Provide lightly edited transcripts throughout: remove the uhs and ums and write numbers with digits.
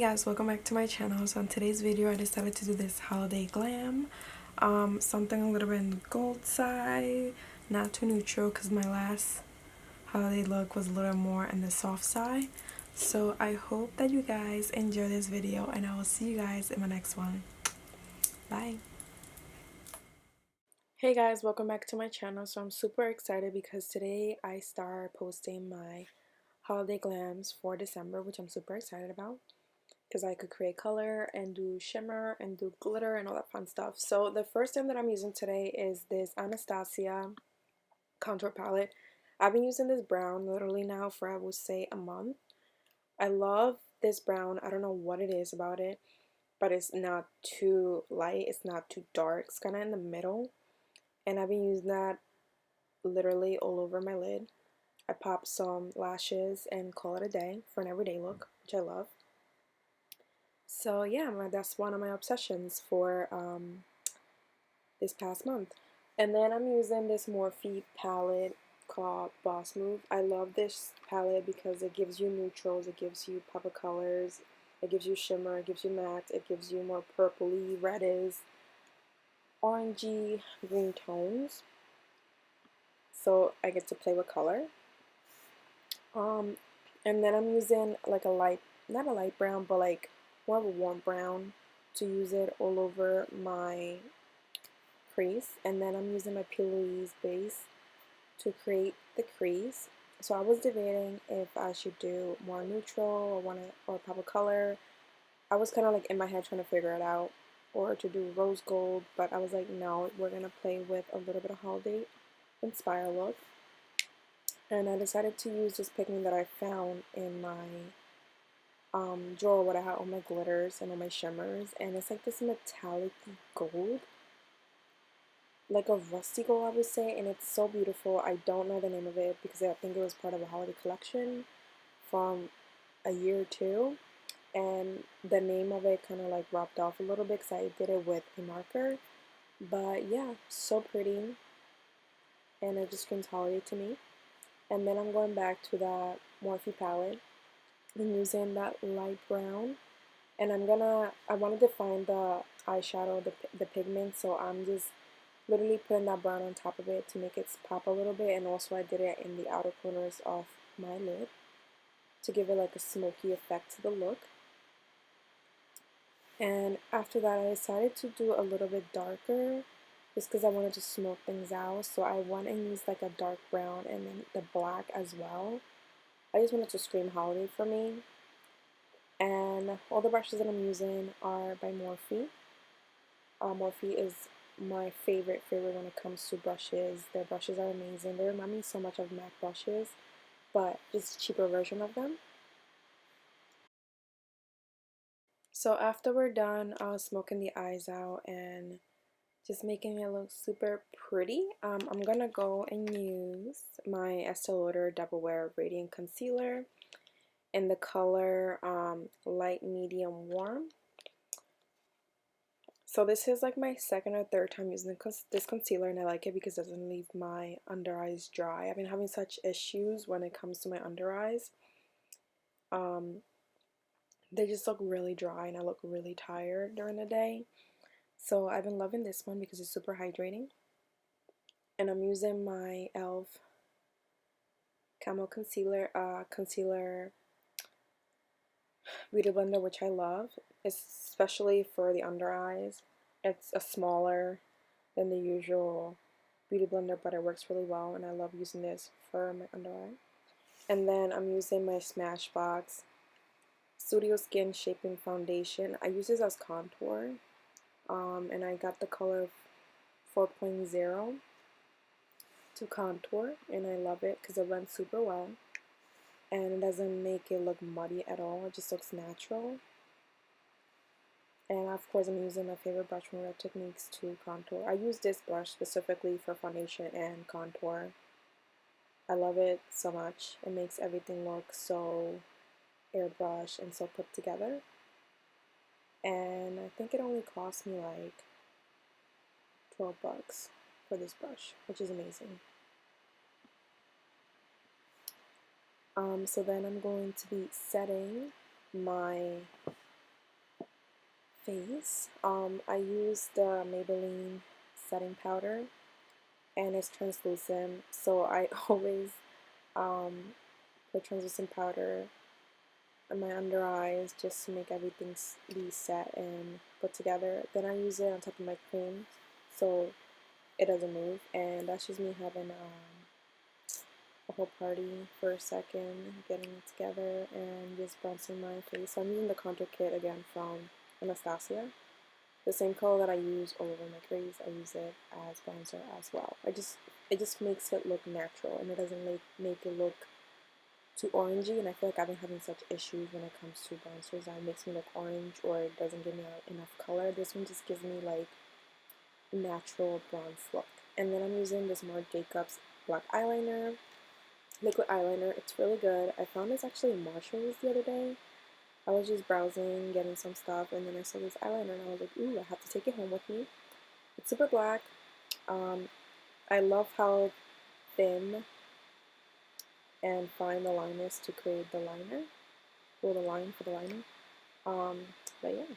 guys, welcome back to my channel. So in today's video I decided to do this holiday glam, something a little bit in the gold side, not too neutral because my last holiday look was a little more in the soft side. So I hope that you guys enjoy this video and I will see you guys in my next one. Bye. Hey guys, welcome back to my channel. So I'm super excited because today I start posting my holiday glams for December, which I'm super excited about, because I could create color and do shimmer and do glitter and all that fun stuff. So the first thing that I'm using today is this Anastasia contour palette. I've been using this brown literally now for I would say a month. I love this brown. I don't know what it is about it, but it's not too light, it's not too dark, it's kind of in the middle, and I've been using that literally all over my lid. I pop some lashes and call it a day for an everyday look, which I love. So yeah, that's one of my obsessions for this past month. And then I'm using this Morphe palette called Boss Move. I love this palette because it gives you neutrals, it gives you pop of colors, it gives you shimmer, it gives you matte, it gives you more purpley, reddish, orangey, green tones. So I get to play with color. And then I'm using like a light, not a light brown, but like more of a warm brown to use it all over my crease. And then I'm using my P. Louise base to create the crease. So I was debating if I should do more neutral or pop of color. I was kind of like in my head trying to figure it out, or to do rose gold, but I was like, no, we're gonna play with a little bit of holiday inspired look. And I decided to use this pigment that I found in my drawer where I had all my glitters and all my shimmers, and it's like this metallic gold, like a rusty gold I would say, and it's so beautiful. I don't know the name of it because I think it was part of a holiday collection from a year or two, and the name of it kind of like rubbed off a little bit because I did it with a marker. But yeah, so pretty, and it just screams holiday to me. And then I'm going back to that Morphe palette and using that light brown, and I want to define the eyeshadow, the pigment, so I'm just literally putting that brown on top of it to make it pop a little bit. And also I did it in the outer corners of my lid to give it like a smoky effect to the look. And after that I decided to do a little bit darker just because I wanted to smoke things out, so I went and used like a dark brown and then the black as well. I just wanted to scream holiday for me. And all the brushes that I'm using are by Morphe. Morphe is my favorite when it comes to brushes. Their brushes are amazing. They remind me so much of MAC brushes, but just a cheaper version of them. So after we're done smoking the eyes out and just making it look super pretty, I'm gonna go and use my Estee Lauder Double Wear Radiant Concealer in the color light medium warm. So this is like my second or third time using this concealer, and I like it because it doesn't leave my under eyes dry. I've been having such issues when it comes to my under eyes. They just look really dry and I look really tired during the day. So I've been loving this one because it's super hydrating. And I'm using my e.l.f. Camo concealer beauty blender, which I love, especially for the under eyes. It's a smaller than the usual beauty blender, but it works really well, and I love using this for my under eye. And then I'm using my Smashbox Studio Skin Shaping Foundation. I use this as contour, and I got the color 4.0 to contour, and I love it because it runs super well, and it doesn't make it look muddy at all. It just looks natural. And of course I'm using my favorite brush from Red Techniques to contour. I use this brush specifically for foundation and contour. I love it so much. It makes everything look so airbrushed and so put together. And I think it only cost me like 12 bucks for this brush, which is amazing. So then I'm going to be setting my face, I use the Maybelline setting powder, and it's translucent, so I always put translucent powder on my under eyes just to make everything be set and put together. Then I use it on top of my cream so it doesn't move, and that's just me having a whole party for a second, getting it together and just bronzing my face. So I'm using the contour kit again from Anastasia. The same color that I use all over my crease, I use it as bronzer as well. It just makes it look natural, and it doesn't make it look too orangey. And I feel like I've been having such issues when it comes to bronzers that it makes me look orange or it doesn't give me enough color. This one just gives me like natural bronze look. And then I'm using this Marc Jacobs black eyeliner, liquid eyeliner. It's really good. I found this actually in Marshalls the other day. I was just browsing, getting some stuff, and then I saw this eyeliner, and I was like, ooh, I have to take it home with me. It's super black. I love how thin and fine the line is to create the liner, or the line for the liner. But yeah,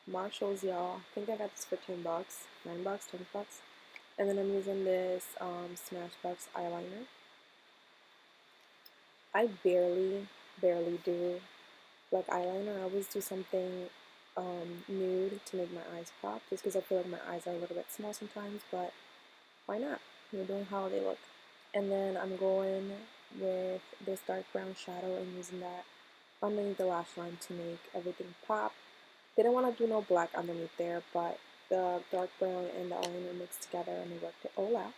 Marshalls, y'all. I think I got this for $10, $9, $10. And then I'm using this Smashbox eyeliner. I barely do like eyeliner. I always do something nude to make my eyes pop, just because I feel like my eyes are a little bit small sometimes, but why not? We're doing holiday look. And then I'm going with this dark brown shadow and using that underneath the lash line to make everything pop. Didn't want to do no black underneath there, but the dark brown and the eyeliner mixed together and they worked it all out.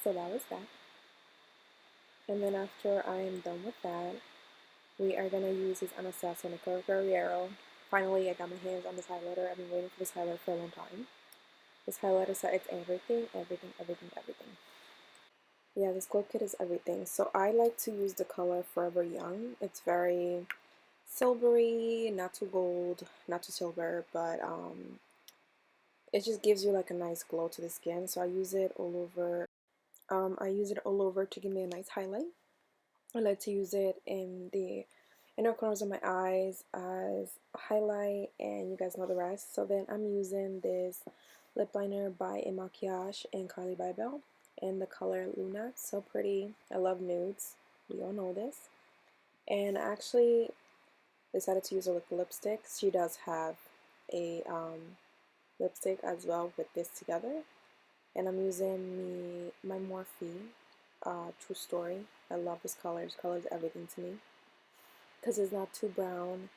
So that was that. And then after I am done with that, we are going to use this Anastasia Nicole Guerriero. Finally, I got my hands on this highlighter. I've been waiting for this highlighter for a long time. This highlighter set, it's everything, everything, everything, everything. Yeah, this glow kit is everything. So I like to use the color Forever Young. It's very silvery, not too gold, not too silver, but it just gives you like a nice glow to the skin. So I use it all over. I use it all over to give me a nice highlight. I like to use it in the inner corners of my eyes as a highlight, and you guys know the rest. So then I'm using this lip liner by ilmakiage and Carli Bybel in the color Luna. So pretty. I love nudes. We all know this. And I actually decided to use a lipstick. She does have a lipstick as well with this together. And I'm using my Morphe True Story. I love this color. This color is everything to me because it's not too brown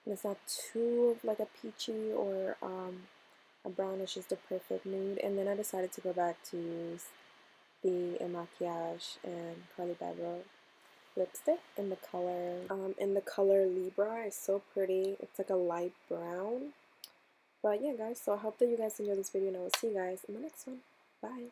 and it's not too like a peachy or a brown. It's just a perfect nude. And then I decided to go back to use the ilmakiage and Carli Bybel lipstick in the color Libra. It's so pretty. It's like a light brown. But yeah, guys. So I hope that you guys enjoyed this video, and I will see you guys in the next one. Bye.